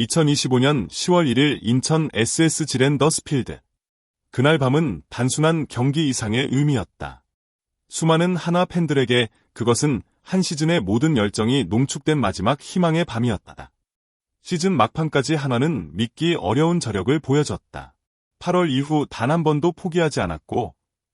2025년 10월 1일 인천 SS 지랜더스필드. 그날 밤은 단순한 경기 이상의 의미였다. 수많은 한화 팬들에게 그것은 한 시즌의 모든 열정이 농축된 마지막 희망의 밤이었다. 시즌 막판까지 한화는 믿기 어려운 저력을 보여줬다. 8월 이후 단 한 번도 포기하지 않았고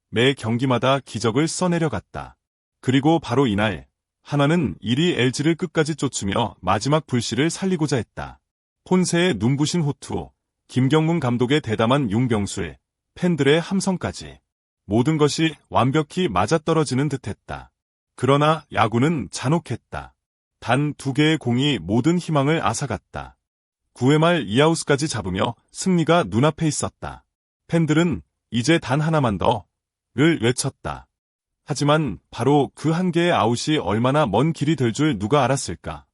매 경기마다 기적을 써내려갔다. 그리고 바로 이날 한화는 1위 LG를 끝까지 쫓으며 마지막 불씨를 살리고자 했다. 폰세의 눈부신 호투, 김경문 감독의 대담한 용병술, 팬들의 함성까지 모든 것이 완벽히 맞아떨어지는 듯했다. 그러나 야구는 잔혹했다. 단 2개의 공이 모든 희망을 앗아갔다. 9회 말 2아웃까지 잡으며 승리가 눈앞에 있었다. 팬들은 이제 단 하나만 더를 외쳤다. 하지만 바로 그 한 개의 아웃이 얼마나 먼 길이 될 줄 누가 알았을까.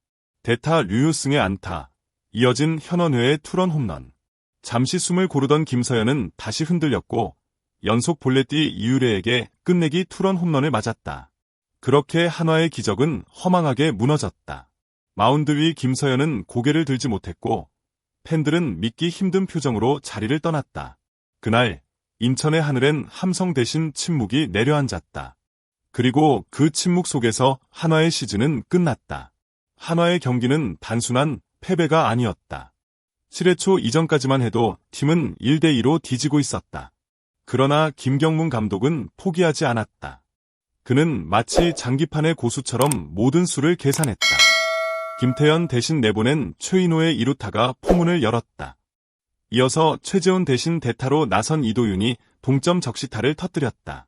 대타 류효승의 안타, 이어진 현원회의 투런 홈런. 잠시 숨을 고르던 김서현은 다시 흔들렸고 연속 볼넷디 이유래에게 끝내기 투런 홈런을 맞았다. 그렇게 한화의 기적은 허망하게 무너졌다. 마운드 위 김서현은 고개를 들지 못했고 팬들은 믿기 힘든 표정으로 자리를 떠났다. 그날 인천의 하늘엔 함성 대신 침묵이 내려앉았다. 그리고 그 침묵 속에서 한화의 시즌은 끝났다. 한화의 경기는 단순한 패배가 아니었다. 7회 초 이전까지만 해도 팀은 1대2로 뒤지고 있었다. 그러나 김경문 감독은 포기하지 않았다. 그는 마치 장기판의 고수처럼 모든 수를 계산했다. 김태현 대신 내보낸 최인호의 2루타가 포문을 열었다. 이어서 최재훈 대신 대타로 나선 이도윤이 동점 적시타를 터뜨렸다.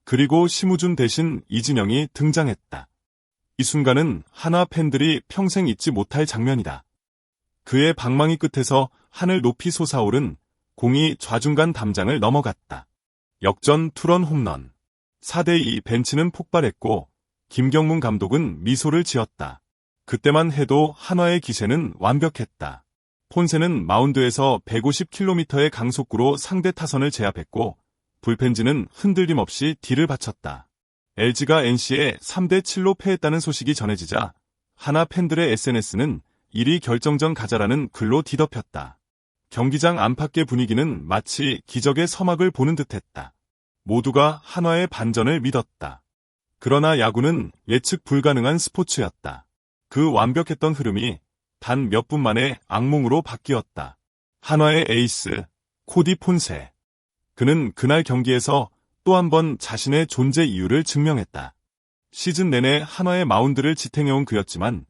그리고 심우준 대신 이진영이 등장했다. 이 순간은 한화 팬들이 평생 잊지 못할 장면이다. 그의 방망이 끝에서 하늘 높이 솟아오른 공이 좌중간 담장을 넘어갔다. 역전 투런 홈런. 4대2 벤치는 폭발했고 김경문 감독은 미소를 지었다. 그때만 해도 한화의 기세는 완벽했다. 폰세는 마운드에서 150km의 강속구로 상대 타선을 제압했고 불펜진은 흔들림 없이 뒤를 바쳤다. LG가 NC에 3대7로 패했다는 소식이 전해지자 한화 팬들의 SNS는 1위 결정전 가자라는 글로 뒤덮였다. 경기장 안팎의 분위기는 마치 기적의 서막을 보는 듯했다. 모두가 한화의 반전을 믿었다. 그러나 야구는 예측 불가능한 스포츠였다. 그 완벽했던 흐름이 단 몇 분 만에 악몽으로 바뀌었다. 한화의 에이스, 코디 폰세. 그는 그날 경기에서 또 한 번 자신의 존재 이유를 증명했다. 시즌 내내 한화의 마운드를 지탱해온 그였지만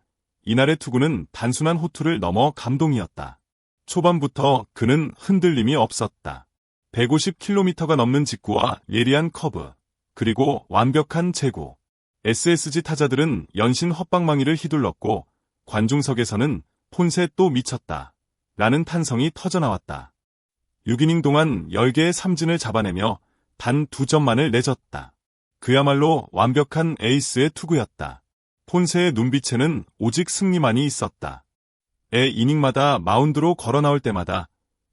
이날의 투구는 단순한 호투를 넘어 감동이었다. 초반부터 그는 흔들림이 없었다. 150km가 넘는 직구와 예리한 커브, 그리고 완벽한 제구. SSG 타자들은 연신 헛방망이를 휘둘렀고 관중석에서는 폰세 또 미쳤다 라는 탄성이 터져나왔다. 6이닝 동안 10개의 삼진을 잡아내며 단 2점만을 내줬다. 그야말로 완벽한 에이스의 투구였다. 폰세의 눈빛에는 오직 승리만이 있었다. 매 이닝마다 마운드로 걸어 나올 때마다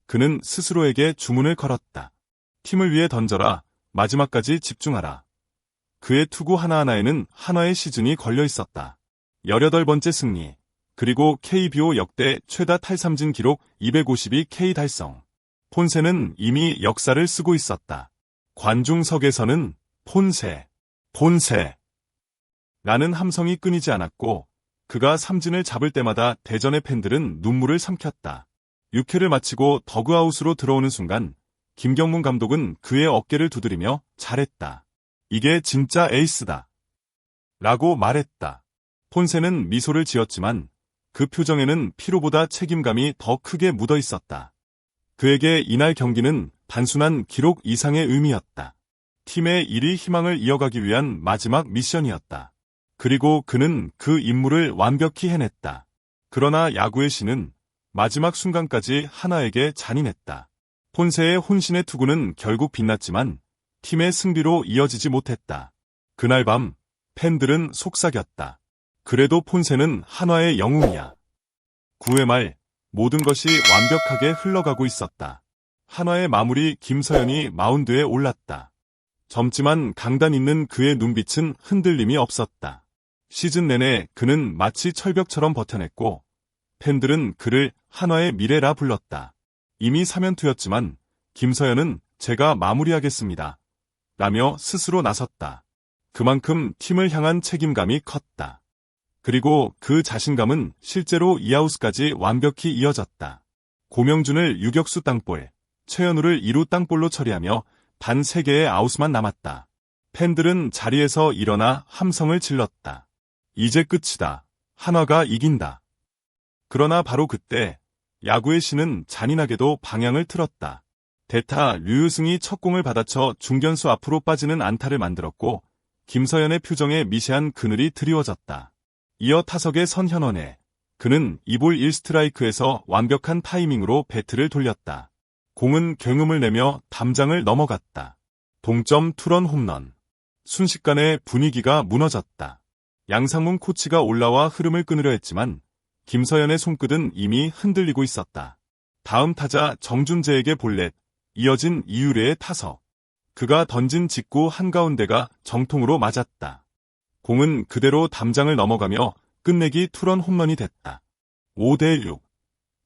그는 스스로에게 주문을 걸었다. 팀을 위해 던져라. 마지막까지 집중하라. 그의 투구 하나하나에는 한화의 시즌이 걸려 있었다. 18번째 승리, 그리고 KBO 역대 최다 탈삼진 기록 252K 달성. 폰세는 이미 역사를 쓰고 있었다. 관중석에서는 폰세, 폰세 라는 함성이 끊이지 않았고 그가 삼진을 잡을 때마다 대전의 팬들은 눈물을 삼켰다. 6회를 마치고 더그아웃으로 들어오는 순간 김경문 감독은 그의 어깨를 두드리며 잘했다. 이게 진짜 에이스다. 라고 말했다. 폰세는 미소를 지었지만 그 표정에는 피로보다 책임감이 더 크게 묻어 있었다. 그에게 이날 경기는 단순한 기록 이상의 의미였다. 팀의 1위 희망을 이어가기 위한 마지막 미션이었다. 그리고 그는 그 임무를 완벽히 해냈다. 그러나 야구의 신은 마지막 순간까지 한화에게 잔인했다. 폰세의 혼신의 투구는 결국 빛났지만 팀의 승리로 이어지지 못했다. 그날 밤 팬들은 속삭였다. 그래도 폰세는 한화의 영웅이야. 9회 말 모든 것이 완벽하게 흘러가고 있었다. 한화의 마무리 김서현이 마운드에 올랐다. 젊지만 강단 있는 그의 눈빛은 흔들림이 없었다. 시즌 내내 그는 마치 철벽처럼 버텨냈고 팬들은 그를 한화의 미래라 불렀다. 이미 3연투였지만 김서현은 제가 마무리하겠습니다. 라며 스스로 나섰다. 그만큼 팀을 향한 책임감이 컸다. 그리고 그 자신감은 실제로 이아웃까지 완벽히 이어졌다. 고명준을 유격수 땅볼, 최현우를 2루 땅볼로 처리하며 단 3개의 아웃만 남았다. 팬들은 자리에서 일어나 함성을 질렀다. 이제 끝이다. 한화가 이긴다. 그러나 바로 그때 야구의 신은 잔인하게도 방향을 틀었다. 대타 류유승이 첫 공을 받아쳐 중견수 앞으로 빠지는 안타를 만들었고 김서현의 표정에 미세한 그늘이 드리워졌다. 이어 타석의 선현원에 그는 2볼 1스트라이크에서 완벽한 타이밍으로 배트를 돌렸다. 공은 굉음을 내며 담장을 넘어갔다. 동점 투런 홈런. 순식간에 분위기가 무너졌다. 양상문 코치가 올라와 흐름을 끊으려 했지만 김서현의 손끝은 이미 흔들리고 있었다. 다음 타자 정준재에게 볼넷, 이어진 이유래의 타석. 그가 던진 직구 한가운데가 정통으로 맞았다. 공은 그대로 담장을 넘어가며 끝내기 투런 홈런이 됐다. 5대6.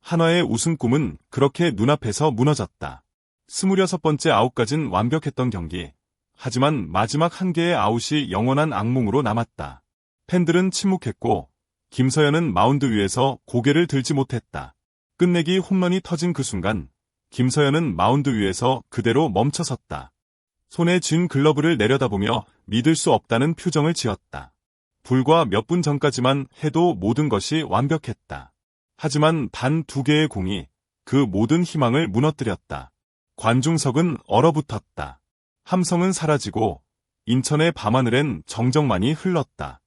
한화의 우승 꿈은 그렇게 눈앞에서 무너졌다. 26번째 아웃까진 완벽했던 경기. 하지만 마지막 한 개의 아웃이 영원한 악몽으로 남았다. 팬들은 침묵했고 김서현은 마운드 위에서 고개를 들지 못했다. 끝내기 홈런이 터진 그 순간 김서현은 마운드 위에서 그대로 멈춰섰다. 손에 쥔 글러브를 내려다보며 믿을 수 없다는 표정을 지었다. 불과 몇 분 전까지만 해도 모든 것이 완벽했다. 하지만 단 2개의 공이 그 모든 희망을 무너뜨렸다. 관중석은 얼어붙었다. 함성은 사라지고 인천의 밤하늘엔 정적만이 흘렀다.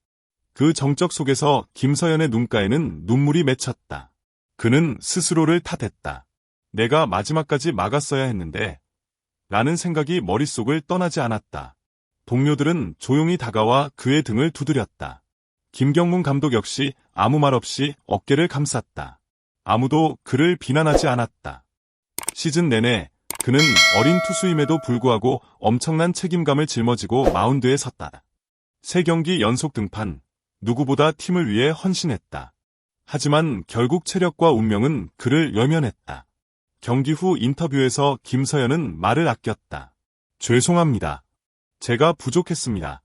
그 정적 속에서 김서현의 눈가에는 눈물이 맺혔다. 그는 스스로를 탓했다. 내가 마지막까지 막았어야 했는데 라는 생각이 머릿속을 떠나지 않았다. 동료들은 조용히 다가와 그의 등을 두드렸다. 김경문 감독 역시 아무 말 없이 어깨를 감쌌다. 아무도 그를 비난하지 않았다. 시즌 내내 그는 어린 투수임에도 불구하고 엄청난 책임감을 짊어지고 마운드에 섰다. 3경기 연속 등판, 누구보다 팀을 위해 헌신했다. 하지만 결국 체력과 운명은 그를 외면했다. 경기 후 인터뷰에서 김서현은 말을 아꼈다. 죄송합니다. 제가 부족했습니다.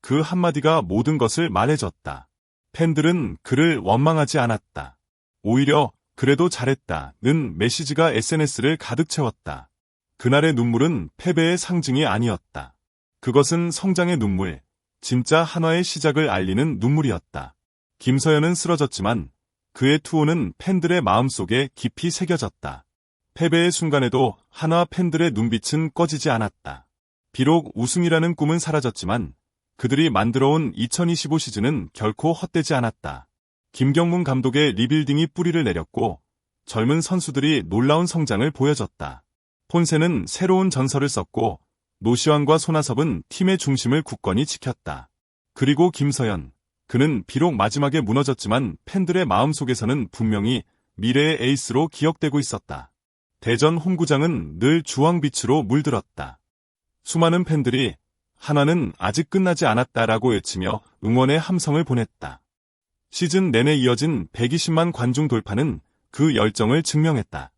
그 한마디가 모든 것을 말해줬다. 팬들은 그를 원망하지 않았다. 오히려 그래도 잘했다는 메시지가 SNS를 가득 채웠다. 그날의 눈물은 패배의 상징이 아니었다. 그것은 성장의 눈물, 진짜 한화의 시작을 알리는 눈물이었다. 김서현은 쓰러졌지만 그의 투혼은 팬들의 마음속에 깊이 새겨졌다. 패배의 순간에도 한화 팬들의 눈빛은 꺼지지 않았다. 비록 우승이라는 꿈은 사라졌지만 그들이 만들어온 2025 시즌은 결코 헛되지 않았다. 김경문 감독의 리빌딩이 뿌리를 내렸고 젊은 선수들이 놀라운 성장을 보여줬다. 폰세는 새로운 전설을 썼고 노시환과 손아섭은 팀의 중심을 굳건히 지켰다. 그리고 김서현, 그는 비록 마지막에 무너졌지만 팬들의 마음속에서는 분명히 미래의 에이스로 기억되고 있었다. 대전 홈구장은 늘 주황빛으로 물들었다. 수많은 팬들이 한화는 아직 끝나지 않았다라고 외치며 응원의 함성을 보냈다. 시즌 내내 이어진 120만 관중 돌파는 그 열정을 증명했다.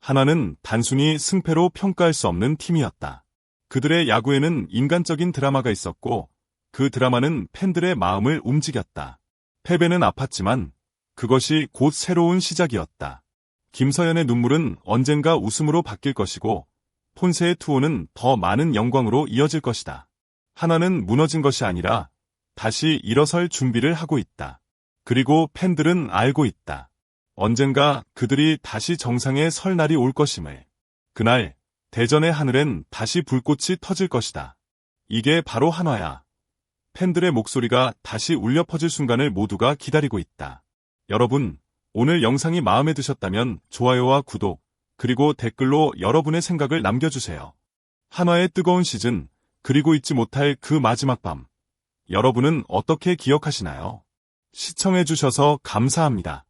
한화는 단순히 승패로 평가할 수 없는 팀이었다. 그들의 야구에는 인간적인 드라마가 있었고 그 드라마는 팬들의 마음을 움직였다. 패배는 아팠지만 그것이 곧 새로운 시작이었다. 김서현의 눈물은 언젠가 웃음으로 바뀔 것이고 폰세의 투혼은 더 많은 영광으로 이어질 것이다. 한화는 무너진 것이 아니라 다시 일어설 준비를 하고 있다. 그리고 팬들은 알고 있다. 언젠가 그들이 다시 정상에 설 날이 올 것임을. 그날 대전의 하늘엔 다시 불꽃이 터질 것이다. 이게 바로 한화야. 팬들의 목소리가 다시 울려 퍼질 순간을 모두가 기다리고 있다. 여러분, 오늘 영상이 마음에 드셨다면 좋아요와 구독, 그리고 댓글로 여러분의 생각을 남겨주세요. 한화의 뜨거운 시즌, 그리고 잊지 못할 그 마지막 밤. 여러분은 어떻게 기억하시나요? 시청해주셔서 감사합니다.